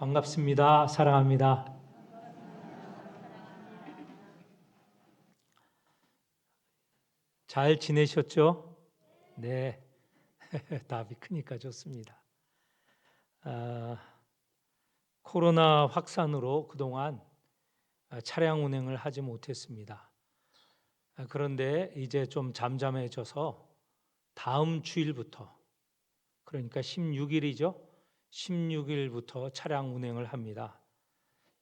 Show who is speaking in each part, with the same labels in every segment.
Speaker 1: 반갑습니다. 사랑합니다. 잘 지내셨죠? 네, 답이 크니까 좋습니다. 아, 코로나 확산으로 그동안 차량 운행을 하지 못했습니다. 그런데 이제 좀 잠잠해져서 다음 주일부터, 그러니까 16일이죠. 16일부터 차량 운행을 합니다.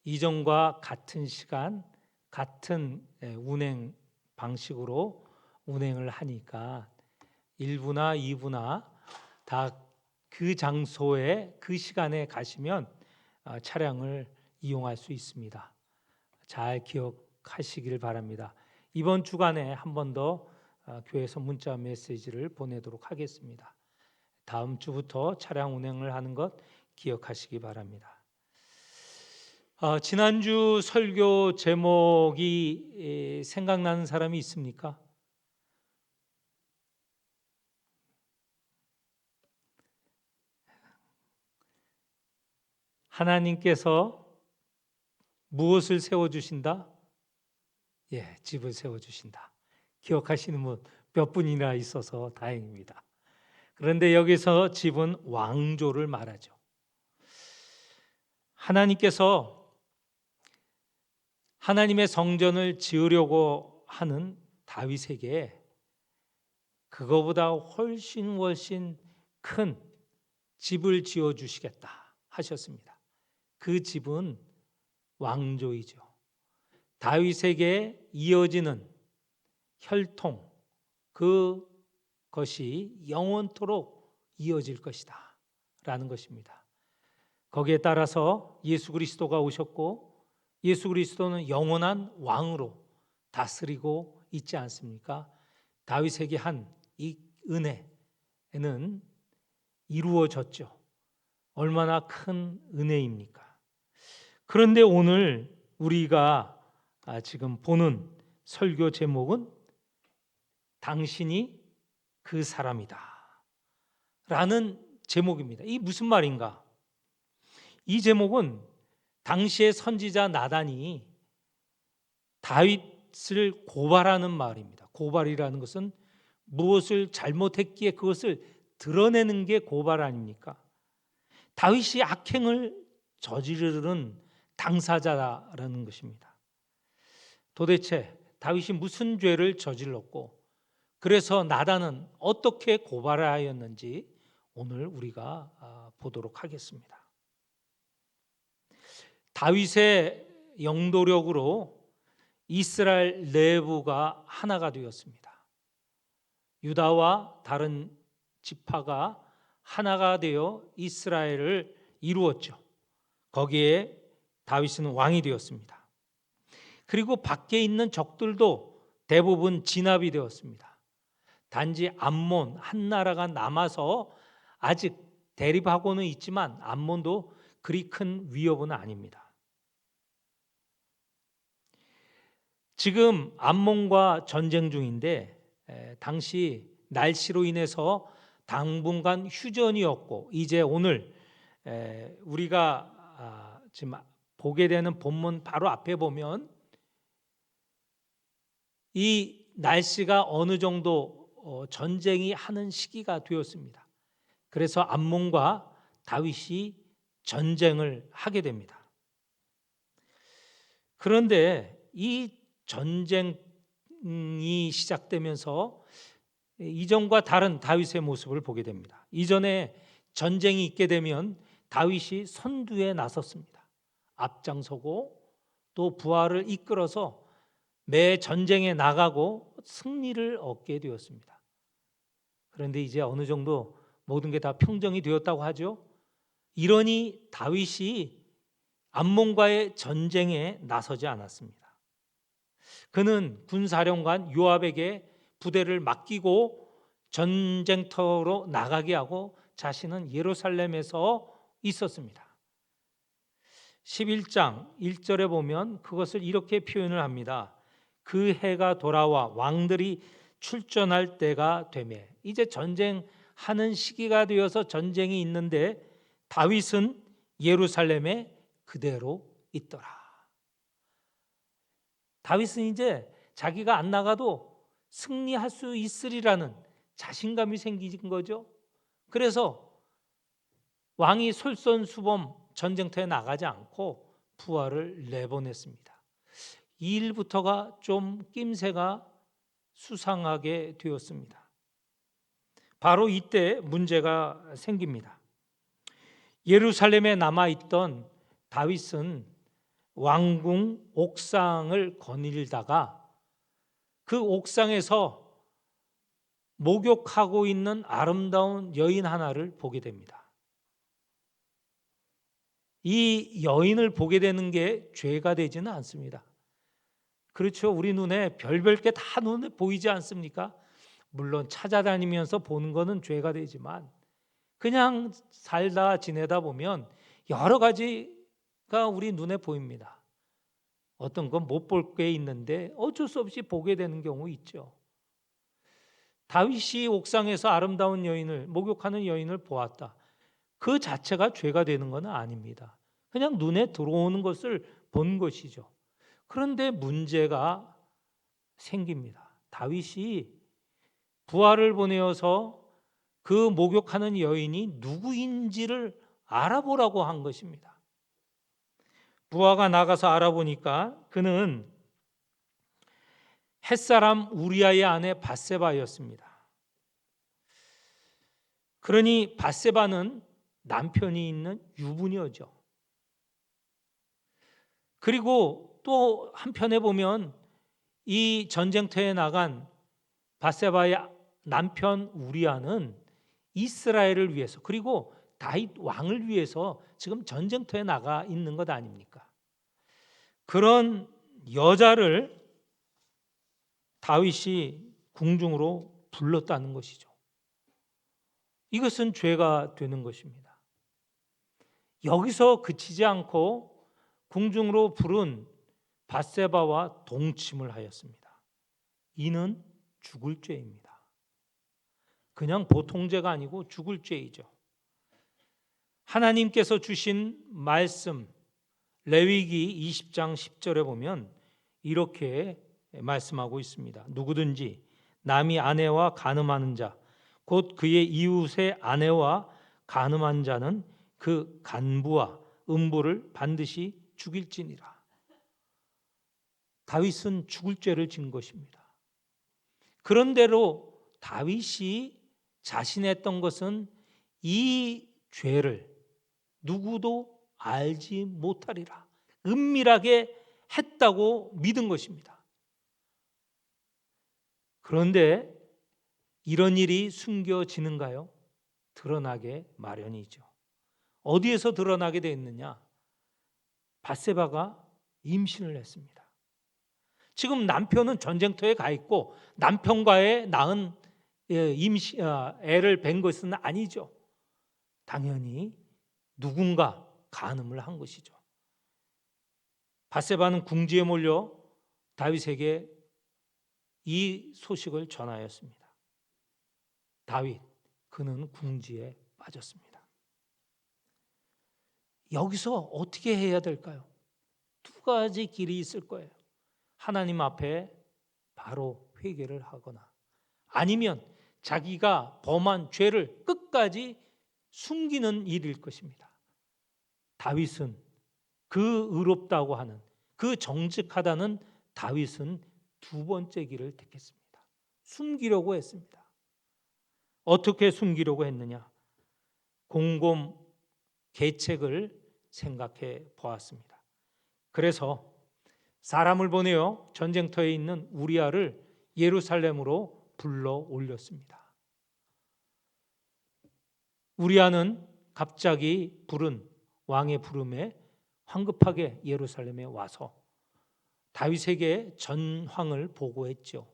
Speaker 1: 이전과 같은 시간, 같은 운행 방식으로 운행을 하니까 1부나 2부나 다 그 장소에 그 시간에 가시면 차량을 이용할 수 있습니다. 잘 기억하시길 바랍니다. 이번 주간에 한 번 더 교회에서 문자 메시지를 보내도록 하겠습니다. 다음 주부터 차량 운행을 하는 것 기억하시기 바랍니다. 지난주 설교 제목이 생각나는 사람이 있습니까? 하나님께서 무엇을 세워주신다? 예, 집을 세워주신다. 기억하시는 분 몇 분이나 있어서 다행입니다. 그런데 여기서 집은 왕조를 말하죠. 하나님께서 하나님의 성전을 지으려고 하는 다윗에게 그거보다 훨씬 큰 집을 지어주시겠다 하셨습니다. 그 집은 왕조이죠. 다윗에게 이어지는 혈통, 그것이 영원토록 이어질 것이다 라는 것입니다. 거기에 따라서 예수 그리스도가 오셨고 예수 그리스도는 영원한 왕으로 다스리고 있지 않습니까? 다윗에게 한 이 은혜는 이루어졌죠. 얼마나 큰 은혜입니까? 그런데 오늘 우리가 지금 보는 설교 제목은 당신이 그 사람이다 라는 제목입니다. 이 무슨 말인가? 이 제목은 당시의 선지자 나단이 다윗을 고발하는 말입니다. 고발이라는 것은 무엇을 잘못했기에 그것을 드러내는 게 고발 아닙니까? 다윗이 악행을 저지르는 당사자라는 것입니다. 도대체 다윗이 무슨 죄를 저질렀고 그래서 나단은 어떻게 고발을 하였는지 오늘 우리가 보도록 하겠습니다. 다윗의 영도력으로 이스라엘 내부가 하나가 되었습니다. 유다와 다른 지파가 하나가 되어 이스라엘을 이루었죠. 거기에 다윗은 왕이 되었습니다. 그리고 밖에 있는 적들도 대부분 진압이 되었습니다. 단지 암몬 한 나라가 남아서 아직 대립하고는 있지만 암몬도 그리 큰 위협은 아닙니다. 지금 암몬과 전쟁 중인데 당시 날씨로 인해서 당분간 휴전이었고 이제 오늘 우리가 지금 보게 되는 본문 바로 앞에 보면 이 날씨가 어느 정도 전쟁이 하는 시기가 되었습니다. 그래서 암몬과 다윗이 전쟁을 하게 됩니다. 그런데 이 전쟁이 시작되면서 이전과 다른 다윗의 모습을 보게 됩니다. 이전에 전쟁이 있게 되면 다윗이 선두에 나섰습니다. 앞장서고 또 부하를 이끌어서 매 전쟁에 나가고 승리를 얻게 되었습니다. 그런데 이제 어느 정도 모든 게 다 평정이 되었다고 하죠. 이러니 다윗이 암몬과의 전쟁에 나서지 않았습니다. 그는 군사령관 요압에게 부대를 맡기고 전쟁터로 나가게 하고 자신은 예루살렘에서 있었습니다. 11장 1절에 보면 그것을 이렇게 표현을 합니다. 그 해가 돌아와 왕들이 출전할 때가 되매, 이제 전쟁하는 시기가 되어서 전쟁이 있는데 다윗은 예루살렘에 그대로 있더라. 다윗은 이제 자기가 안 나가도 승리할 수 있으리라는 자신감이 생긴 거죠. 그래서 왕이 솔선수범 전쟁터에 나가지 않고 부하를 내보냈습니다. 이 일부터가 좀 낌새가 수상하게 되었습니다. 바로 이때 문제가 생깁니다. 예루살렘에 남아있던 다윗은 왕궁 옥상을 거닐다가 그 옥상에서 목욕하고 있는 아름다운 여인 하나를 보게 됩니다. 이 여인을 보게 되는 게 죄가 되지는 않습니다. 그렇죠. 우리 눈에 별별 게 다 눈에 보이지 않습니까? 물론 찾아다니면서 보는 거는 죄가 되지만 그냥 살다 지내다 보면 여러 가지가 우리 눈에 보입니다. 어떤 건 못 볼 게 있는데 어쩔 수 없이 보게 되는 경우 있죠. 다윗이 옥상에서 아름다운 여인을, 목욕하는 여인을 보았다. 그 자체가 죄가 되는 건 아닙니다. 그냥 눈에 들어오는 것을 본 것이죠. 그런데 문제가 생깁니다. 다윗이 부하를 보내어서 그 목욕하는 여인이 누구인지를 알아보라고 한 것입니다. 부하가 나가서 알아보니까 그는 햇사람 우리아의 아내 밧세바였습니다. 그러니 밧세바는 남편이 있는 유부녀죠. 그리고 또 한편에 보면 이 전쟁터에 나간 밧세바의 남편 우리아는 이스라엘을 위해서 그리고 다윗 왕을 위해서 지금 전쟁터에 나가 있는 것 아닙니까? 그런 여자를 다윗이 궁중으로 불렀다는 것이죠. 이것은 죄가 되는 것입니다. 여기서 그치지 않고 궁중으로 부른 밧세바와 동침을 하였습니다. 이는 죽을 죄입니다. 그냥 보통 죄가 아니고 죽을 죄이죠. 하나님께서 주신 말씀 레위기 20장 10절에 보면 이렇게 말씀하고 있습니다. 누구든지 남이 아내와 간음하는 자, 곧 그의 이웃의 아내와 간음한 자는 그 간부와 음부를 반드시 죽일지니라. 다윗은 죽을 죄를 진 것입니다. 그런대로 다윗이 자신했던 것은 이 죄를 누구도 알지 못하리라. 은밀하게 했다고 믿은 것입니다. 그런데 이런 일이 숨겨지는가요? 드러나게 마련이죠. 어디에서 드러나게 됐느냐? 밧세바가 임신을 했습니다. 지금 남편은 전쟁터에 가 있고 남편과의 낳은 애를 뵌 것은 아니죠. 당연히 누군가 간음을 한 것이죠. 밧세바는 궁지에 몰려 다윗에게 이 소식을 전하였습니다. 다윗, 그는 궁지에 빠졌습니다. 여기서 어떻게 해야 될까요? 두 가지 길이 있을 거예요. 하나님 앞에 바로 회개를 하거나 아니면 자기가 범한 죄를 끝까지 숨기는 일일 것입니다. 다윗은 그 의롭다고 하는 그 정직하다는 다윗은 두 번째 길을 택했습니다. 숨기려고 했습니다. 어떻게 숨기려고 했느냐? 곰곰 계책을 생각해 보았습니다. 그래서 사람을 보내어 전쟁터에 있는 우리아를 예루살렘으로 불러 올렸습니다. 우리아는 갑자기 부른 왕의 부름에 황급하게 예루살렘에 와서 다윗에게 전황을 보고했죠.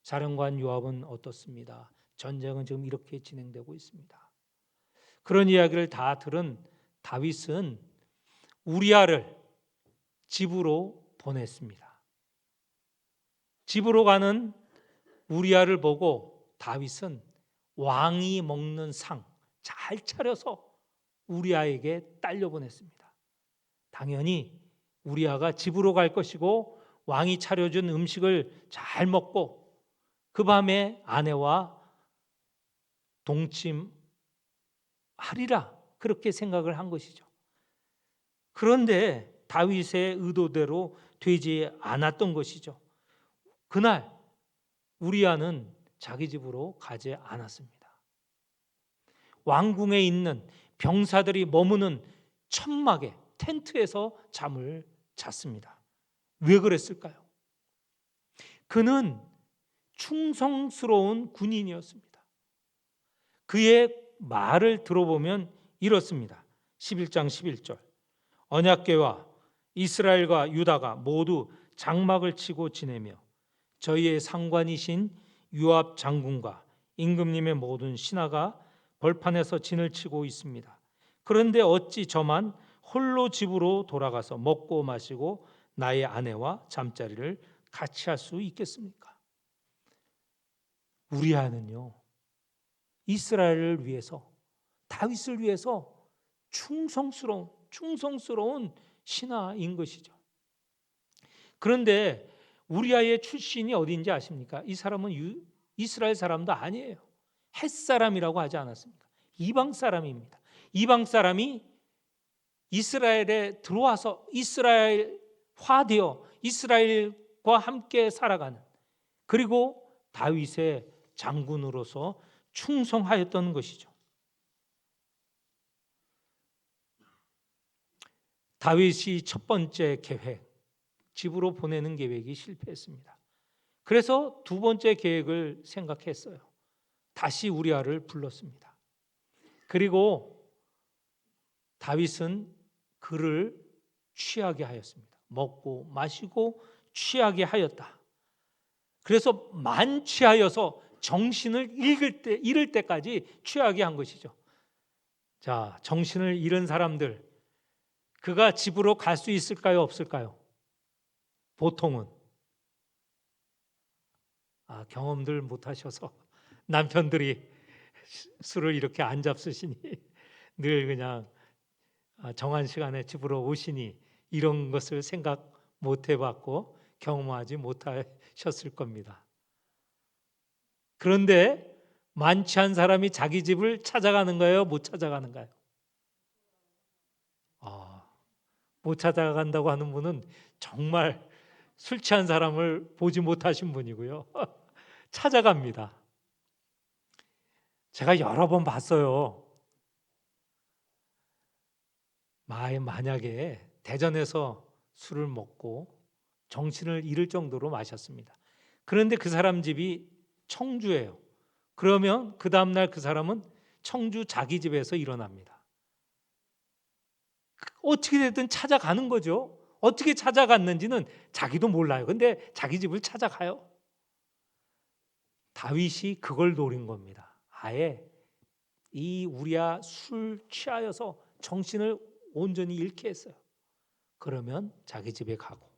Speaker 1: 사령관 요압은 어떻습니다. 전쟁은 지금 이렇게 진행되고 있습니다. 그런 이야기를 다 들은 다윗은 우리아를 집으로 보냈습니다. 집으로 가는 우리아를 보고 다윗은 왕이 먹는 상 잘 차려서 우리아에게 딸려 보냈습니다. 당연히 우리아가 집으로 갈 것이고 왕이 차려준 음식을 잘 먹고 그 밤에 아내와 동침하리라, 그렇게 생각을 한 것이죠. 그런데 다윗의 의도대로 되지 않았던 것이죠. 그날 우리아는 자기 집으로 가지 않았습니다. 왕궁에 있는 병사들이 머무는 천막에 텐트에서 잠을 잤습니다. 왜 그랬을까요? 그는 충성스러운 군인이었습니다. 그의 말을 들어보면 이렇습니다. 11장 11절. 언약궤와 이스라엘과 유다가 모두 장막을 치고 지내며 저희의 상관이신 요압 장군과 임금님의 모든 신하가 벌판에서 진을 치고 있습니다. 그런데 어찌 저만 홀로 집으로 돌아가서 먹고 마시고 나의 아내와 잠자리를 같이 할 수 있겠습니까? 우리아는요, 이스라엘을 위해서, 다윗을 위해서 충성스러운 신하인 것이죠. 그런데 우리아의 출신이 어디인지 아십니까? 이 사람은 이스라엘 사람도 아니에요. 헷 사람이라고 하지 않았습니까? 이방 사람입니다. 이방 사람이 이스라엘에 들어와서 이스라엘화되어 이스라엘과 함께 살아가는, 그리고 다윗의 장군으로서 충성하였던 것이죠. 다윗이 첫 번째 계획, 집으로 보내는 계획이 실패했습니다. 그래서 두 번째 계획을 생각했어요. 다시 우리아를 불렀습니다. 그리고 다윗은 그를 취하게 하였습니다. 먹고 마시고 취하게 하였다. 그래서 만취하여서 정신을 잃을 때까지 취하게 한 것이죠. 자, 정신을 잃은 사람들, 그가 집으로 갈 수 있을까요, 없을까요? 보통은 경험들 못하셔서 남편들이 술을 이렇게 안 잡수시니 늘 그냥 정한 시간에 집으로 오시니 이런 것을 생각 못 해봤고 경험하지 못하셨을 겁니다. 그런데 만취한 사람이 자기 집을 찾아가는 거예요, 못 찾아가는가요? 못 찾아간다고 하는 분은 정말 술 취한 사람을 보지 못하신 분이고요. 찾아갑니다. 제가 여러 번 봤어요. 만약에 대전에서 술을 먹고 정신을 잃을 정도로 마셨습니다. 그런데 그 사람 집이 청주예요. 그러면 그 다음날 그 사람은 청주 자기 집에서 일어납니다. 어떻게 됐든 찾아가는 거죠. 어떻게 찾아갔는지는 자기도 몰라요. 근데 자기 집을 찾아가요. 다윗이 그걸 노린 겁니다. 아예 이 우리아 술 취하여서 정신을 온전히 잃게 했어요. 그러면 자기 집에 가고,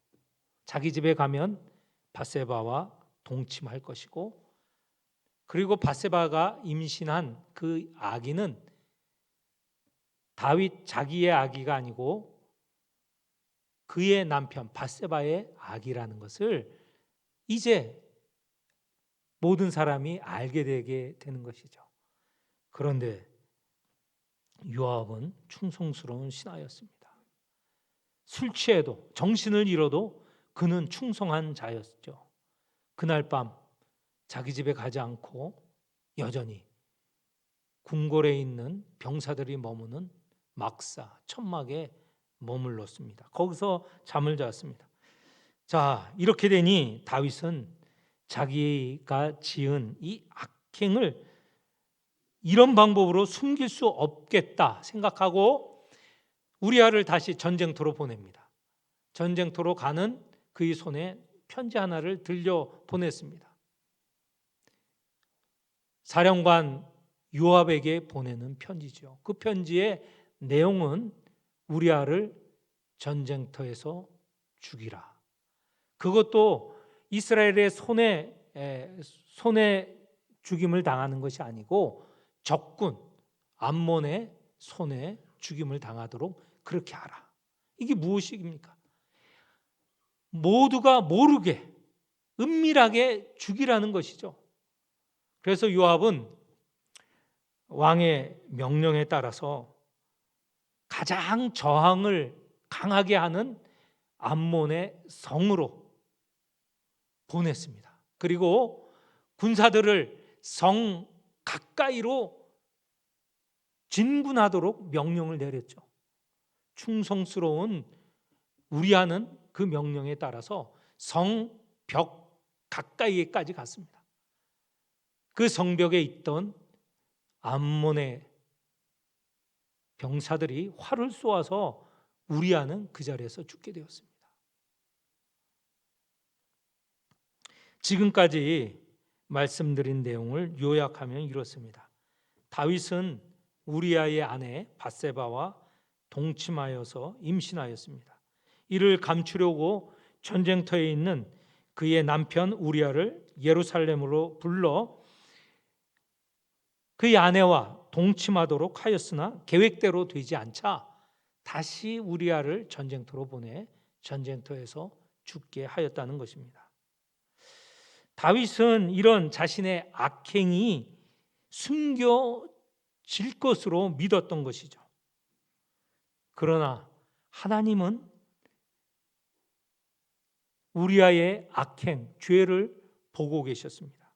Speaker 1: 자기 집에 가면 밧세바와 동침할 것이고, 그리고 밧세바가 임신한 그 아기는 다윗 자기의 아기가 아니고 그의 남편 밧세바의 아기라는 것을 이제 모든 사람이 알게 되게 되는 것이죠. 그런데 요압은 충성스러운 신하였습니다. 술 취해도 정신을 잃어도 그는 충성한 자였죠. 그날 밤 자기 집에 가지 않고 여전히 궁궐에 있는 병사들이 머무는 막사 천막에 머물렀습니다. 거기서 잠을 잤습니다. 자, 이렇게 되니 다윗은 자기가 지은 이 악행을 이런 방법으로 숨길 수 없겠다 생각하고 우리아를 다시 전쟁터로 보냅니다. 전쟁터로 가는 그의 손에 편지 하나를 들려 보냈습니다. 사령관 요압에게 보내는 편지죠. 그 편지의 내용은 우리아를 전쟁터에서 죽이라. 그것도 이스라엘의 손에 죽임을 당하는 것이 아니고 적군 암몬의 손에 죽임을 당하도록 그렇게 하라. 이게 무엇입니까? 모두가 모르게 은밀하게 죽이라는 것이죠. 그래서 요압은 왕의 명령에 따라서 가장 저항을 강하게 하는 암몬의 성으로 보냈습니다. 그리고 군사들을 성 가까이로 진군하도록 명령을 내렸죠. 충성스러운 우리아는 그 명령에 따라서 성벽 가까이에까지 갔습니다. 그 성벽에 있던 암몬의 병사들이 활을 쏘아서 우리아는 그 자리에서 죽게 되었습니다. 지금까지 말씀드린 내용을 요약하면 이렇습니다. 다윗은 우리아의 아내 밧세바와 동침하여서 임신하였습니다. 이를 감추려고 전쟁터에 있는 그의 남편 우리아를 예루살렘으로 불러 그의 아내와 동침하도록 하였으나 계획대로 되지 않자 다시 우리아를 전쟁터로 보내 전쟁터에서 죽게 하였다는 것입니다. 다윗은 이런 자신의 악행이 숨겨질 것으로 믿었던 것이죠. 그러나 하나님은 우리아의 악행, 죄를 보고 계셨습니다.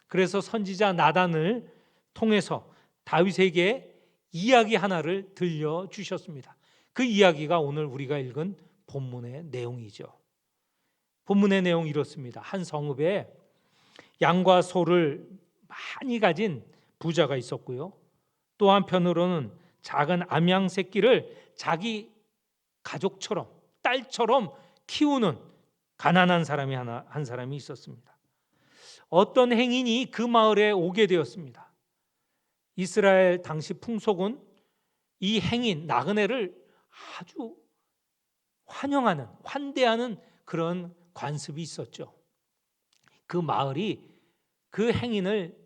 Speaker 1: 그래서 선지자 나단을 통해서 다윗에게 이야기 하나를 들려주셨습니다. 그 이야기가 오늘 우리가 읽은 본문의 내용이죠. 본문의 내용이 이렇습니다. 한 성읍에 양과 소를 많이 가진 부자가 있었고요. 또 한편으로는 작은 암양 새끼를 자기 가족처럼, 딸처럼 키우는 가난한 사람이 한 사람이 있었습니다. 어떤 행인이 그 마을에 오게 되었습니다. 이스라엘 당시 풍속은 이 행인 나그네를 아주 환영하는, 환대하는 그런 관습이 있었죠. 그 마을이 그 행인을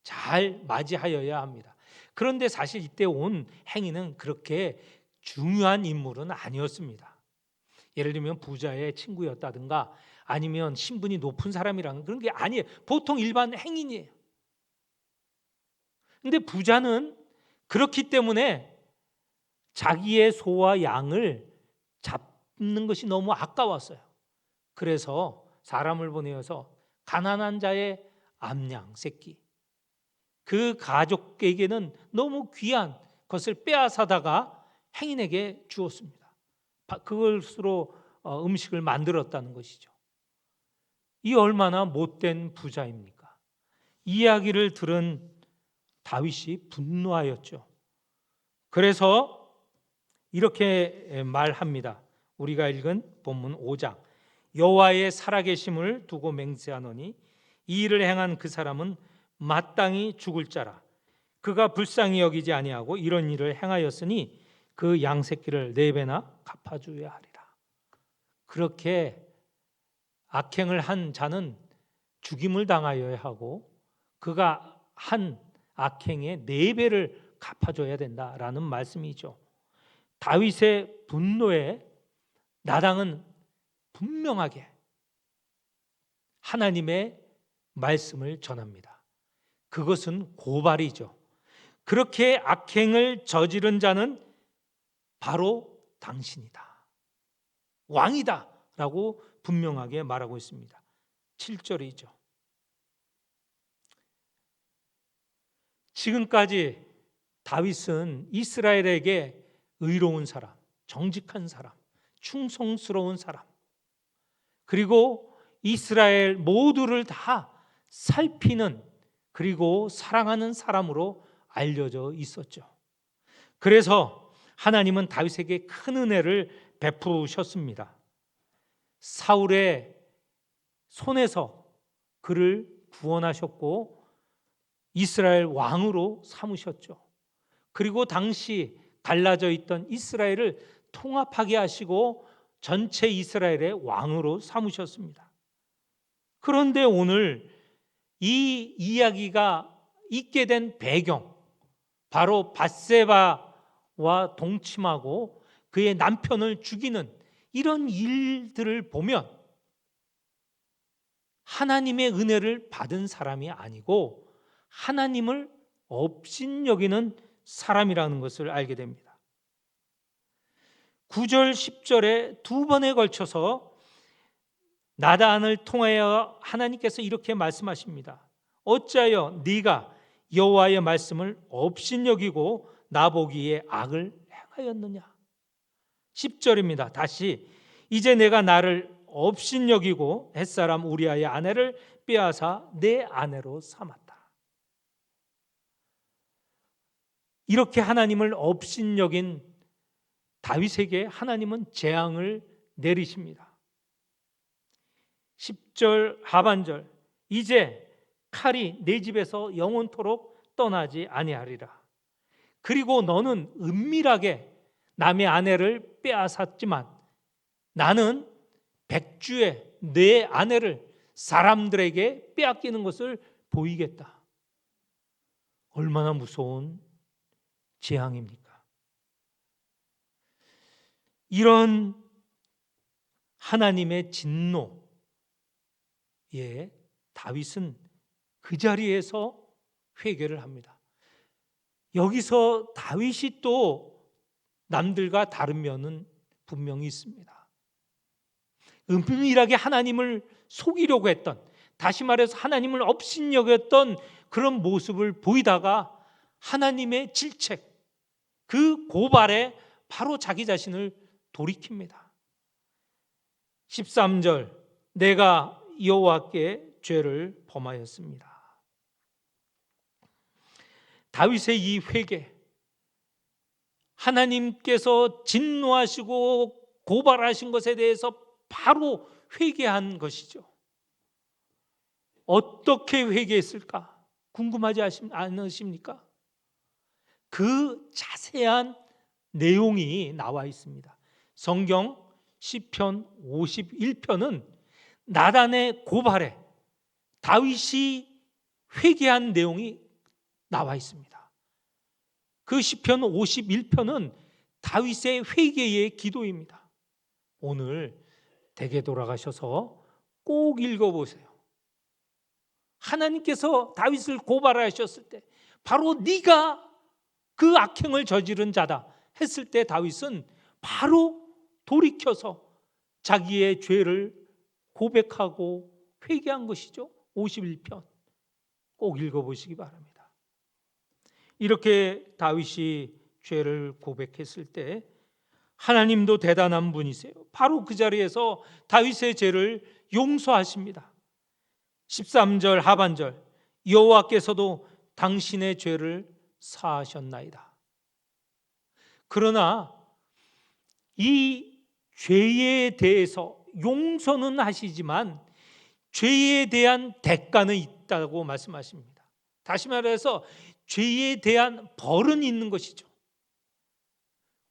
Speaker 1: 잘 맞이하여야 합니다. 그런데 사실 이때 온 행인은 그렇게 중요한 인물은 아니었습니다. 예를 들면 부자의 친구였다든가 아니면 신분이 높은 사람이라는 그런 게 아니에요. 보통 일반 행인이에요. 근데 부자는 그렇기 때문에 자기의 소와 양을 잡는 것이 너무 아까웠어요. 그래서 사람을 보내어서 가난한 자의 암양 새끼, 그 가족에게는 너무 귀한 것을 빼앗아다가 행인에게 주었습니다. 그것으로 음식을 만들었다는 것이죠. 이 얼마나 못된 부자입니까? 이야기를 들은 다윗이 분노하였죠. 그래서 이렇게 말합니다. 우리가 읽은 본문 5장. 여호와의 살아계심을 두고 맹세하노니 이 일을 행한 그 사람은 마땅히 죽을 자라. 그가 불쌍히 여기지 아니하고 이런 일을 행하였으니 그 양새끼를 4배나 갚아줘야 하리라. 그렇게 악행을 한 자는 죽임을 당하여야 하고 그가 한 악행의 4배를 갚아줘야 된다라는 말씀이죠. 다윗의 분노에 나단은 분명하게 하나님의 말씀을 전합니다. 그것은 고발이죠. 그렇게 악행을 저지른 자는 바로 당신이다, 왕이다 라고 분명하게 말하고 있습니다. 7절이죠. 지금까지 다윗은 이스라엘에게 의로운 사람, 정직한 사람, 충성스러운 사람, 그리고 이스라엘 모두를 다 살피는 그리고 사랑하는 사람으로 알려져 있었죠. 그래서 하나님은 다윗에게 큰 은혜를 베푸셨습니다. 사울의 손에서 그를 구원하셨고 이스라엘 왕으로 삼으셨죠. 그리고 당시 갈라져 있던 이스라엘을 통합하게 하시고 전체 이스라엘의 왕으로 삼으셨습니다. 그런데 오늘 이 이야기가 있게 된 배경, 바로 밧세바 동침하고 그의 남편을 죽이는 이런 일들을 보면 하나님의 은혜를 받은 사람이 아니고 하나님을 업신여기는 사람이라는 것을 알게 됩니다. 9절 10절에 두 번에 걸쳐서 나단을 통하여 하나님께서 이렇게 말씀하십니다. 어찌하여 네가 여호와의 말씀을 업신여기고 나보기에 악을 행하였느냐. 10절입니다. 다시 이제 내가 나를 업신여기고 햇사람 우리아의 아내를 빼앗아 내 아내로 삼았다. 이렇게 하나님을 업신여긴 다윗에게 하나님은 재앙을 내리십니다. 10절 하반절 이제 칼이 내 집에서 영원토록 떠나지 아니하리라. 그리고 너는 은밀하게 남의 아내를 빼앗았지만 나는 백주에 내 아내를 사람들에게 빼앗기는 것을 보이겠다. 얼마나 무서운 재앙입니까? 이런 하나님의 진노에 다윗은 그 자리에서 회개를 합니다. 여기서 다윗이 또 남들과 다른 면은 분명히 있습니다. 은밀하게 하나님을 속이려고 했던, 다시 말해서 하나님을 업신여겼던 그런 모습을 보이다가 하나님의 질책, 그 고발에 바로 자기 자신을 돌이킵니다. 13절 내가 여호와께 죄를 범하였습니다. 다윗의 이 회개, 하나님께서 진노하시고 고발하신 것에 대해서 바로 회개한 것이죠. 어떻게 회개했을까? 궁금하지 않으십니까? 그 자세한 내용이 나와 있습니다. 성경 시편 51편은 나단의 고발에 다윗이 회개한 내용이 나와 있습니다. 그 시편 51편은 다윗의 회개의 기도입니다. 오늘 댁에 돌아가셔서 꼭 읽어보세요. 하나님께서 다윗을 고발하셨을 때 바로 네가 그 악행을 저지른 자다 했을 때 다윗은 바로 돌이켜서 자기의 죄를 고백하고 회개한 것이죠. 51편 꼭 읽어보시기 바랍니다. 이렇게 다윗이 죄를 고백했을 때 하나님도 대단한 분이세요. 바로 그 자리에서 다윗의 죄를 용서하십니다. 13절 하반절 여호와께서도 당신의 죄를 사하셨나이다. 그러나 이 죄에 대해서 용서는 하시지만 죄에 대한 대가는 있다고 말씀하십니다. 다시 말해서 죄에 대한 벌은 있는 것이죠.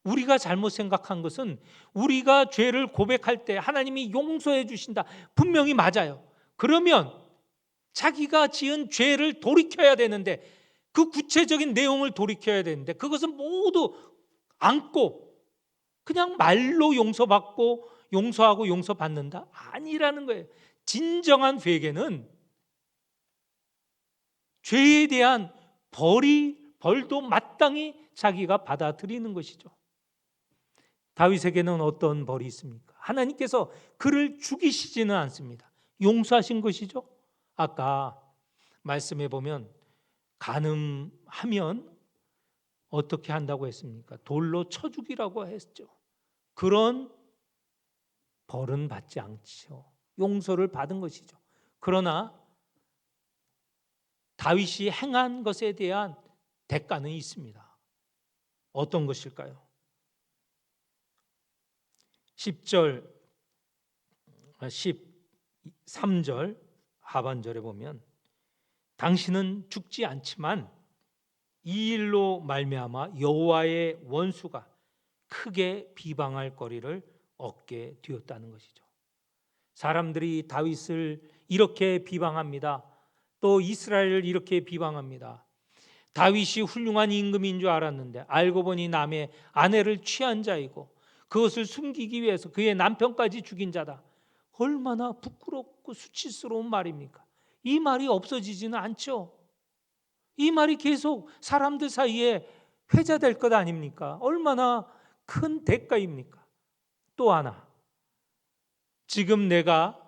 Speaker 1: 우리가 잘못 생각한 것은 우리가 죄를 고백할 때 하나님이 용서해 주신다. 분명히 맞아요. 그러면 자기가 지은 죄를 돌이켜야 되는데, 그 구체적인 내용을 돌이켜야 되는데 그것은 모두 안고 그냥 말로 용서받고 용서하고 용서받는다? 아니라는 거예요. 진정한 회개는 죄에 대한 벌도 마땅히 자기가 받아들이는 것이죠. 다윗에게는 어떤 벌이 있습니까? 하나님께서 그를 죽이시지는 않습니다. 용서하신 것이죠. 아까 말씀해 보면 간음하면 어떻게 한다고 했습니까? 돌로 쳐 죽이라고 했죠. 그런 벌은 받지 않죠. 용서를 받은 것이죠. 그러나 다윗이 행한 것에 대한 대가는 있습니다. 어떤 것일까요? 10절, 13절 하반절에 보면 당신은 죽지 않지만 이 일로 말미암아 여호와의 원수가 크게 비방할 거리를 얻게 되었다는 것이죠. 사람들이 다윗을 이렇게 비방합니다. 또 이스라엘을 이렇게 비방합니다. 다윗이 훌륭한 임금인 줄 알았는데 알고 보니 남의 아내를 취한 자이고 그것을 숨기기 위해서 그의 남편까지 죽인 자다. 얼마나 부끄럽고 수치스러운 말입니까? 이 말이 없어지지는 않죠. 이 말이 계속 사람들 사이에 회자될 것 아닙니까? 얼마나 큰 대가입니까? 또 하나, 지금 내가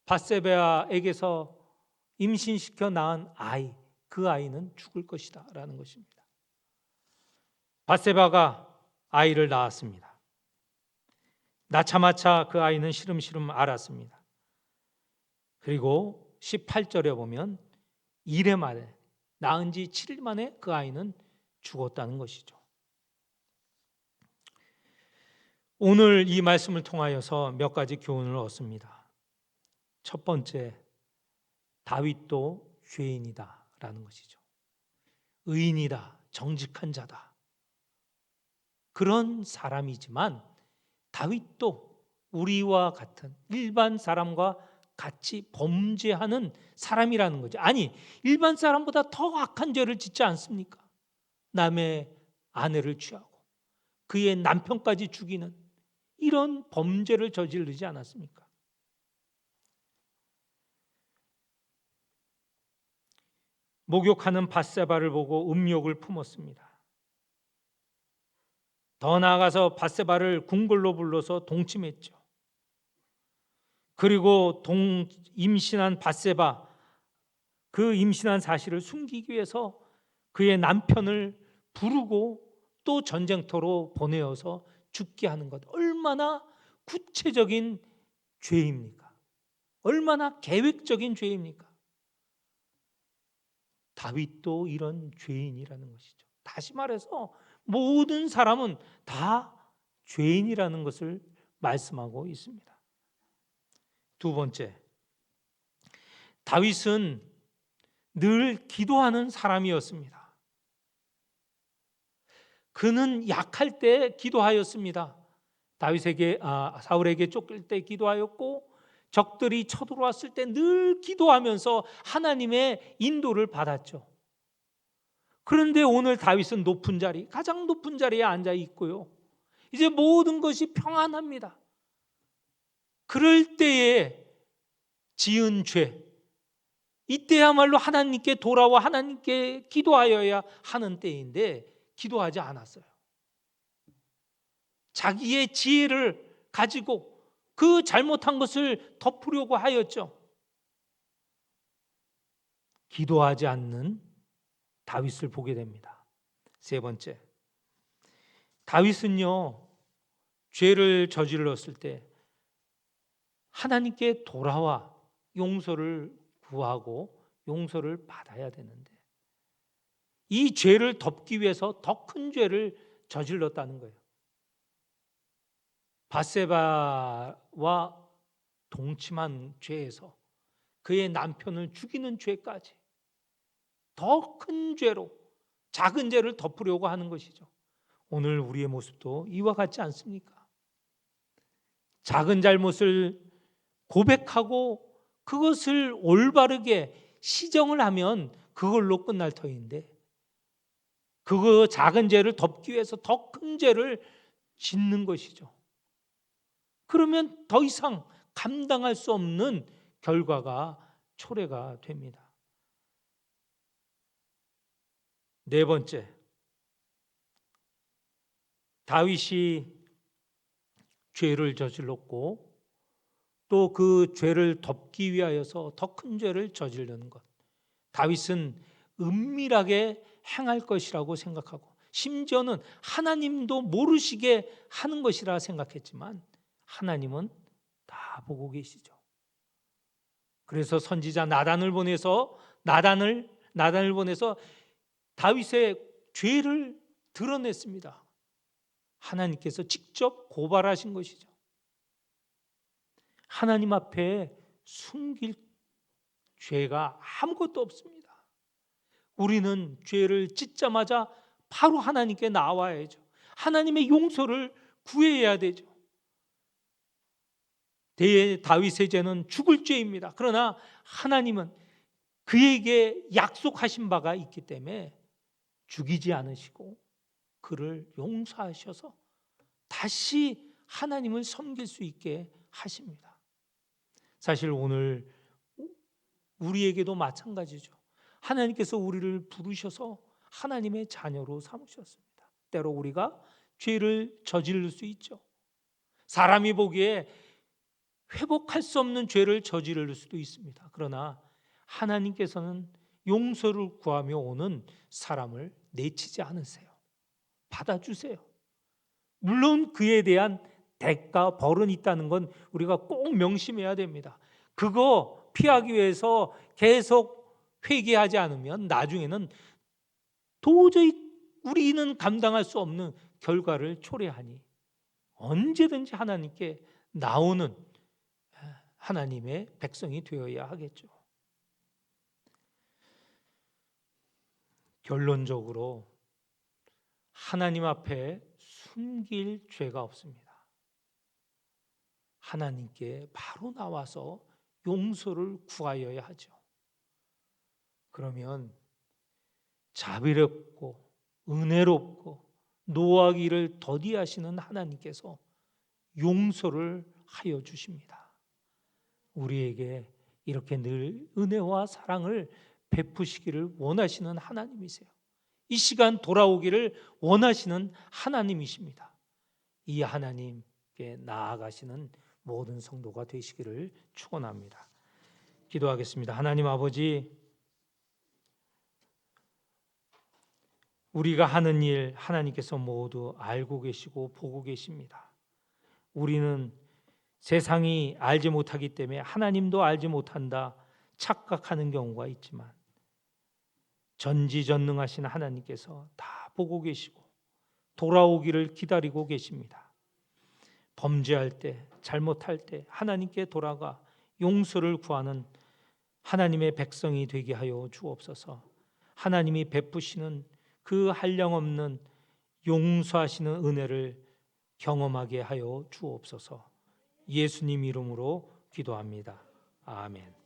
Speaker 1: 밧세바에게서 임신시켜 낳은 아이, 그 아이는 죽을 것이다 라는 것입니다. 밧세바가 아이를 낳았습니다. 낳자마자 그 아이는 시름시름 앓았습니다. 그리고 18절에 보면 이래 만에, 낳은 지 7일 만에 그 아이는 죽었다는 것이죠. 오늘 이 말씀을 통하여서 몇 가지 교훈을 얻습니다. 첫 번째, 다윗도 죄인이다 라는 것이죠. 의인이다, 정직한 자다, 그런 사람이지만 다윗도 우리와 같은 일반 사람과 같이 범죄하는 사람이라는 거죠. 아니, 일반 사람보다 더 악한 죄를 짓지 않습니까? 남의 아내를 취하고 그의 남편까지 죽이는 이런 범죄를 저지르지 않았습니까? 목욕하는 밧세바를 보고 음욕을 품었습니다. 더 나아가서 밧세바를 궁궐로 불러서 동침했죠. 그리고 임신한 밧세바, 그 임신한 사실을 숨기기 위해서 그의 남편을 부르고 또 전쟁터로 보내어서 죽게 하는 것, 얼마나 구체적인 죄입니까? 얼마나 계획적인 죄입니까? 다윗도 이런 죄인이라는 것이죠. 다시 말해서 모든 사람은 다 죄인이라는 것을 말씀하고 있습니다. 두 번째, 다윗은 늘 기도하는 사람이었습니다. 그는 약할 때 기도하였습니다. 사울에게 쫓길 때 기도하였고 적들이 쳐들어왔을 때 늘 기도하면서 하나님의 인도를 받았죠. 그런데 오늘 다윗은 높은 자리, 가장 높은 자리에 앉아 있고요. 이제 모든 것이 평안합니다. 그럴 때에 지은 죄, 이때야말로 하나님께 돌아와 하나님께 기도하여야 하는 때인데 기도하지 않았어요. 자기의 지혜를 가지고 그 잘못한 것을 덮으려고 하였죠. 기도하지 않는 다윗을 보게 됩니다. 세 번째, 다윗은요, 죄를 저질렀을 때 하나님께 돌아와 용서를 구하고 용서를 받아야 되는데 이 죄를 덮기 위해서 더 큰 죄를 저질렀다는 거예요. 밧세바와 동침한 죄에서 그의 남편을 죽이는 죄까지 더 큰 죄로 작은 죄를 덮으려고 하는 것이죠. 오늘 우리의 모습도 이와 같지 않습니까? 작은 잘못을 고백하고 그것을 올바르게 시정을 하면 그걸로 끝날 터인데 그 작은 죄를 덮기 위해서 더 큰 죄를 짓는 것이죠. 그러면 더 이상 감당할 수 없는 결과가 초래가 됩니다. 네 번째, 다윗이 죄를 저질렀고 또 그 죄를 덮기 위하여서 더 큰 죄를 저지르는 것. 다윗은 은밀하게 행할 것이라고 생각하고 심지어는 하나님도 모르시게 하는 것이라 생각했지만 하나님은 다 보고 계시죠. 그래서 선지자 나단을 보내서 다윗의 죄를 드러냈습니다. 하나님께서 직접 고발하신 것이죠. 하나님 앞에 숨길 죄가 아무것도 없습니다. 우리는 죄를 짓자마자 바로 하나님께 나와야죠. 하나님의 용서를 구해야 되죠. 다윗의 죄는 죽을 죄입니다. 그러나 하나님은 그에게 약속하신 바가 있기 때문에 죽이지 않으시고 그를 용서하셔서 다시 하나님을 섬길 수 있게 하십니다. 사실 오늘 우리에게도 마찬가지죠. 하나님께서 우리를 부르셔서 하나님의 자녀로 삼으셨습니다. 때로 우리가 죄를 저지를 수 있죠. 사람이 보기에 회복할 수 없는 죄를 저지를 수도 있습니다. 그러나 하나님께서는 용서를 구하며 오는 사람을 내치지 않으세요. 받아주세요. 물론 그에 대한 대가, 벌은 있다는 건 우리가 꼭 명심해야 됩니다. 그거 피하기 위해서 계속 회개하지 않으면 나중에는 도저히 우리는 감당할 수 없는 결과를 초래하니 언제든지 하나님께 나오는 하나님의 백성이 되어야 하겠죠. 결론적으로 하나님 앞에 숨길 죄가 없습니다. 하나님께 바로 나와서 용서를 구하여야 하죠. 그러면 자비롭고 은혜롭고 노하기를 더디하시는 하나님께서 용서를 하여 주십니다. 우리에게 이렇게 늘 은혜와 사랑을 베푸시기를 원하시는 하나님이세요. 이 시간 돌아오기를 원하시는 하나님이십니다. 이 하나님께 나아가시는 모든 성도가 되시기를 축원합니다. 기도하겠습니다. 하나님 아버지, 우리가 하는 일 하나님께서 모두 알고 계시고 보고 계십니다. 우리는 세상이 알지 못하기 때문에 하나님도 알지 못한다 착각하는 경우가 있지만 전지전능하신 하나님께서 다 보고 계시고 돌아오기를 기다리고 계십니다. 범죄할 때, 잘못할 때 하나님께 돌아가 용서를 구하는 하나님의 백성이 되게 하여 주옵소서. 하나님이 베푸시는 그 한량없는 용서하시는 은혜를 경험하게 하여 주옵소서. 예수님 이름으로 기도합니다. 아멘.